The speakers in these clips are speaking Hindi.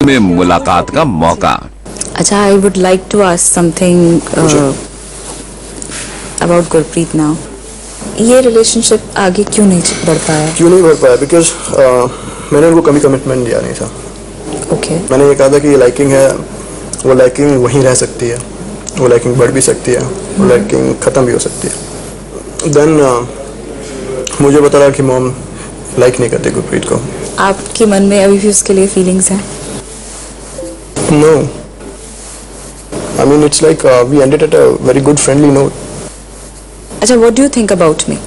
में मुलाकात का मौका। अच्छा, I would like to ask something about Gurpreet now. ये रिलेशनशिप आगे क्यों नहीं बढ़ पाया? क्यों नहीं बढ़ पाया? बिकॉज मैंने उनको कभी कमिटमेंट दिया नहीं था। ओके। मैंने ये कहा था कि ये लाइकिंग है, वो लाइकिंग वहीं रह सकती है, वो लाइकिंग बढ़ भी सकती है, वो लाइकिंग ख़त्म भी हो सकती है। देन मुझे पता लगा कि मॉम लाइक नहीं करते गुरप्रीत को। आपके मन में अभी भी उसके लिए फीलिंग्स हैं? No, I mean it's like we ended at a very good friendly note. अच्छा, what do you think about me?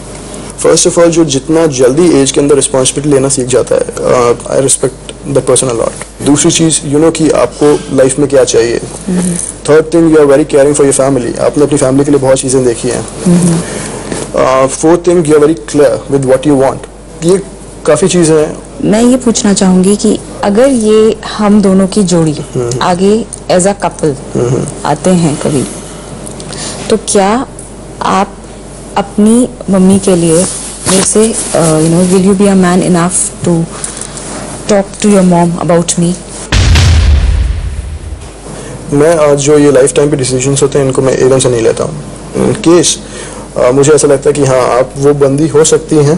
First of all, जो जितना जल्दी एज के अंदर रिस्पॉन्सिबिलिटी लेना सीख जाता है, I respect that person a lot. दूसरी चीज, यू नो कि आपको लाइफ में क्या चाहिए। Third thing, you are very caring for your family. आपने अपनी फैमिली के लिए बहुत चीजें देखी हैं। Fourth thing, you are very clear with what you want. ये काफी चीजें हैं। मैं ये पूछना चाहूंगी कि अगर ये हम दोनों की जोड़ी आगे एज अ कपल आते हैं कभी, तो क्या आप अपनी मम्मी के लिए मेरे से you know will you be a man enough to talk to your mom about me? मैं आज जो ये लाइफ टाइम पे डिसीजंस होते हैं, इनको मैं एकदम से नहीं लेता हूँ। इन केस मुझे ऐसा लगता है कि हाँ आप वो बंदी हो सकती हैं,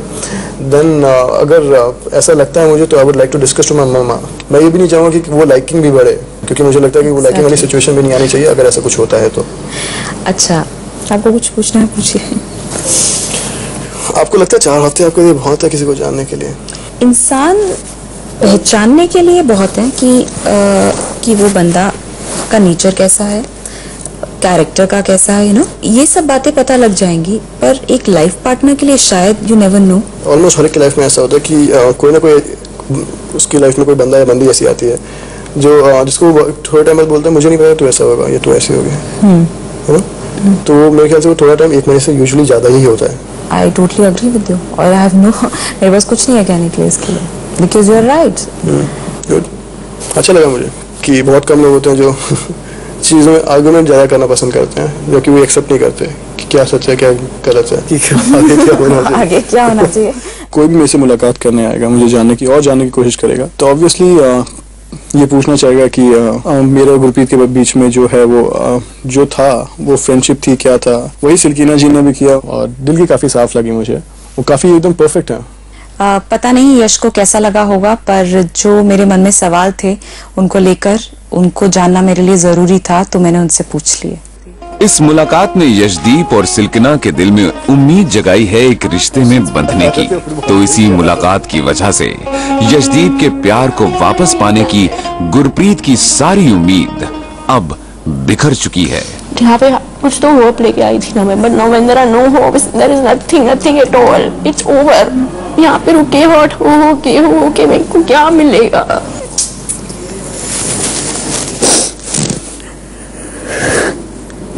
देन अगर ऐसा लगता है मुझे, तो I would like to discuss to my mama. मैं ये भी नहीं चाहूँगा कि वो लाइकिंग भी बढ़े, क्योंकि मुझे लगता है कि वो लाइकिंग वाली सिचुएशन भी नहीं आनी चाहिए अगर ऐसा कुछ होता है तो। अच्छा, आपको कुछ पूछना है, पूछिए। आपको लगता है 4 हफ्ते आपके लिए बहुत है किसी को जानने के लिए? इंसान पहचानने के लिए बहुत है कि वो बंदा का नेचर कैसा है, कैरेक्टर का कैसा है, यू नो, ये सब बातें पता लग जाएंगी। पर एक लाइफ पार्टनर के लिए शायद यू नेवर नो। ऑलमोस्ट हर एक की लाइफ में ऐसा होता है कि कोई ना कोई उसकी लाइफ में कोई बंदा या बंदी ऐसी आती है जो जिसको थोड़े टाइम बाद बोलता है मुझे नहीं पता तू ऐसा होगा या तू ऐसी होगी, है ना? तो मेरे ख्याल से वो थोड़ा टाइम 1 महीने से यूजुअली ज़्यादा ही होता है। I totally agree with you, और आई हैव नो, मेरे पास कुछ नहीं है कहने के लिए इसके लिए, because you are right. Good, अच्छा लगा मुझे कि बहुत कम लोग होते हैं जो चीज़ों में आर्गुमेंट ज़्यादा करना पसंद करते हैं, जो कि वो एक्सेप्ट नहीं करते कि क्या सच है क्या गलत है, कि आगे क्या होना चाहिए। आगे क्या होना चाहिए। कोई भी मेरे से मुलाकात करने आएगा, मुझे जानने की कोशिश करेगा, तो ऑब्वियसली ये पूछना चाहेगा कि मेरे और गुरप्रीत के बीच में जो है वो जो था वो फ्रेंडशिप थी, क्या था। वही सिल्कीना जी ने भी किया और दिल की काफ़ी साफ लगी मुझे, वो काफ़ी एकदम परफेक्ट है। पता नहीं यश को कैसा लगा होगा, पर जो मेरे मन में सवाल थे उनको लेकर उनको जानना मेरे लिए जरूरी था, तो मैंने उनसे पूछ लिए। इस मुलाकात ने यशदीप और सिल्किना के दिल में उम्मीद जगाई है एक रिश्ते में बंधने की। तो इसी मुलाकात की वजह से यशदीप के प्यार को वापस पाने की गुरप्रीत की सारी उम्मीद अब बिखर चुकी है। यहाँ पे कुछ तो होप लेके आई थी ना मैं, but now when there are no hope, there is nothing at all, it's over. यहाँ पे रुके हो के मेरे को क्या मिलेगा?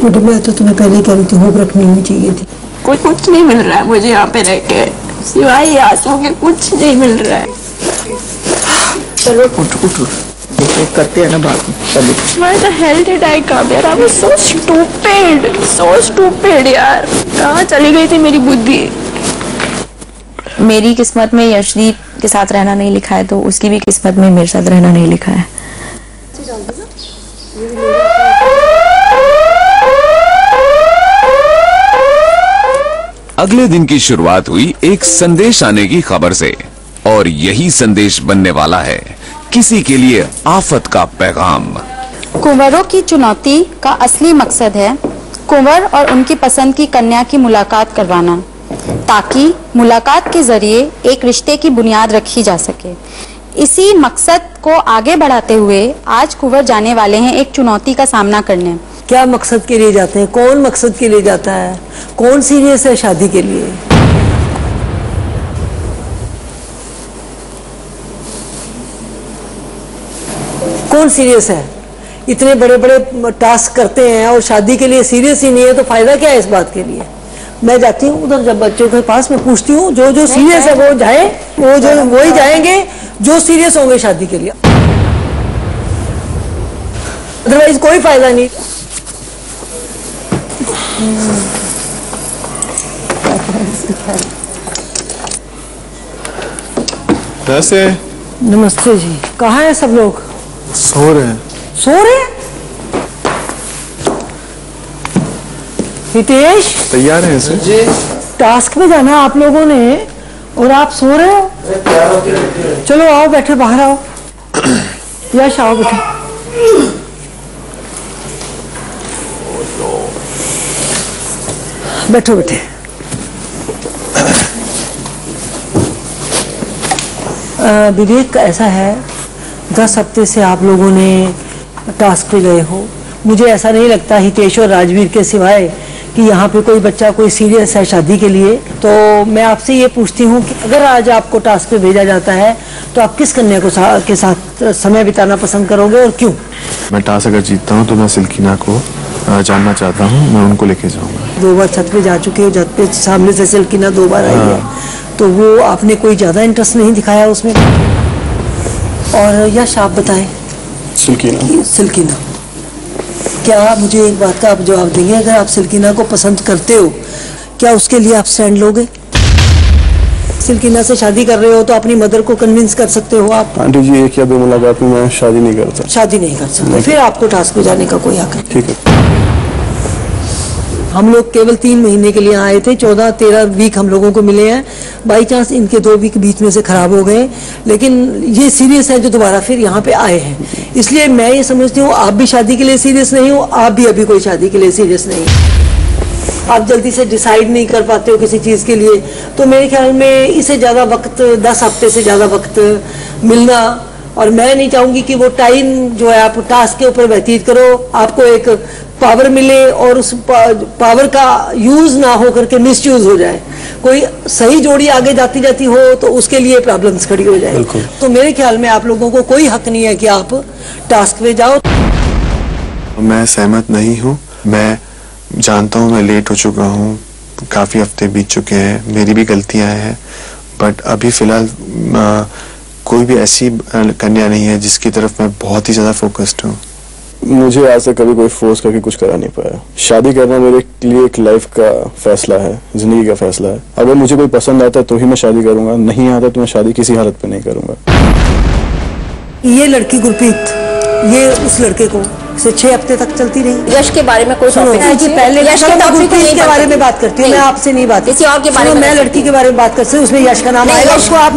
मैं तो तुम्हें पहले कह रही थी, होप रखनी नहीं चाहिए थी। कुछ नहीं मिल रहा है मुझे यहाँ पे रह के, सिवाय आंसू के कुछ नहीं मिल रहा है। चलो उठ करते हैं ना बात में। चलो। Why the hell did I come here? I was so stupid यार। कहाँ चली गई थी मेरी बुद्धि? मेरी किस्मत में यशदीप के साथ रहना नहीं लिखा है, तो उसकी भी किस्मत में मेरे साथ रहना नहीं लिखा है। अगले दिन की शुरुआत हुई एक संदेश आने की खबर से, और यही संदेश बनने वाला है किसी के लिए आफत का पैगाम। कुंवरों की चुनौती का असली मकसद है कुंवर और उनकी पसंद की कन्या की मुलाकात करवाना, ताकि मुलाकात के जरिए एक रिश्ते की बुनियाद रखी जा सके। इसी मकसद को आगे बढ़ाते हुए आज कुंवर जाने वाले हैं एक चुनौती का सामना करने। क्या मकसद के लिए जाते हैं? कौन मकसद के लिए जाता है? कौन सीरियस है शादी के लिए? कौन सीरियस है? इतने बड़े बड़े टास्क करते हैं और शादी के लिए सीरियस ही नहीं है, तो फायदा क्या है इस बात के लिए? मैं जाती हूँ उधर जब बच्चों के पास, मैं पूछती हूँ जो सीरियस है वो जाए, वो ही जाएंगे जो सीरियस होंगे शादी के लिए, अदरवाइज कोई फायदा नहीं। वैसे नमस्ते जी, कहाँ हैं सब लोग? सो रहे हैं। सो रहे हैं? हितेश, तैयार हैं सर जी? टास्क पे जाना आप लोगों ने और आप सो रहे हो? चलो आओ, बैठे, बाहर आओ। यश आओ, बैठो। बैठो बैठे। विवेक, ऐसा है 10 हफ्ते से आप लोगों ने टास्क पे गए हो। मुझे ऐसा नहीं लगता हितेश और राजवीर के सिवाय कि यहाँ पे कोई बच्चा कोई सीरियस है शादी के लिए। तो मैं आपसे ये पूछती हूँ कि अगर आज आपको टास्क पे भेजा जाता है तो आप किस कन्या को के साथ समय बिताना पसंद करोगे और क्यों? मैं टास्क अगर जीतता हूँ तो मैं सिल्कीना को जानना चाहता हूँ, मैं उनको लेके जाऊँगा। 2 बार छत पे जा चुके हो, छत पे सामने से सिल्कीना 2 बार आई है, तो वो आपने कोई ज्यादा इंटरेस्ट नहीं दिखाया उसमें। और यश, आप बताएं। सिल्कीना, क्या मुझे एक बात का आप जवाब देंगे? अगर आप सिल्कीना को पसंद करते हो, क्या उसके लिए आप स्टैंड लोगे? सिल्कीना से शादी कर रहे हो तो अपनी मदर को कन्विंस कर सकते हो आप। आंटी जी, 1 या 2 मुलाकात में मैं शादी नहीं करता। शादी नहीं कर सकते, फिर आपको टास्क पे जाने का कोई हक नहीं। ठीक है। हम लोग केवल 3 महीने के लिए आए थे, 14-13 वीक हम लोगों को मिले हैं। बाई चांस इनके 2 वीक बीच में से खराब हो गए, लेकिन ये सीरियस है जो दोबारा फिर यहाँ पे आए हैं। इसलिए मैं ये समझती हूँ आप भी शादी के लिए सीरियस नहीं हो, आप भी अभी कोई शादी के लिए सीरियस नहीं हो। आप जल्दी से डिसाइड नहीं कर पाते हो किसी चीज के लिए, तो मेरे ख्याल में इसे ज्यादा वक्त, 10 हफ्ते से ज्यादा वक्त मिलना, और मैं नहीं चाहूंगी कि वो टाइम जो है आप टास्क के ऊपर व्यतीत करो, आपको एक पावर मिले और उस पावर का यूज ना हो करके मिसयूज हो जाए। कोई सही जोड़ी आगे जाती जाती हो तो उसके लिए प्रॉब्लम्स खड़ी हो जाए। तो मेरे ख्याल में आप लोगों को कोई हक नहीं है कि आप टास्क पे जाओ। मैं सहमत नहीं हूँ। मैं जानता हूँ मैं लेट हो चुका हूँ, काफी हफ्ते बीत चुके हैं, मेरी भी गलतियां हैं, बट अभी फिलहाल कोई भी ऐसी कन्या नहीं है जिसकी तरफ मैं बहुत ही ज्यादा फोकस्ड हूँ। मुझे आज तक कभी कोई फोर्स करके कुछ करा नहीं पाया। शादी करना मेरे लिए एक लाइफ का फैसला है, जिंदगी का फैसला है। अगर मुझे कोई पसंद आता है तो ही मैं शादी करूंगा, नहीं आता तो मैं शादी किसी हालत पे नहीं करूंगा। ये लड़की गुरप्रीत, ये उस लड़के को से 6 हफ्ते तक चलती रही। यश के बारे में कोई टॉपिक जी, पहले यश के टॉपिक के बारे में बात करती हूँ, मैं आपसे नहीं बात, किसी और के बारे में, मैं लड़की के बारे में बात करती हूँ, उसमें यश का नाम आएगा, उसको आप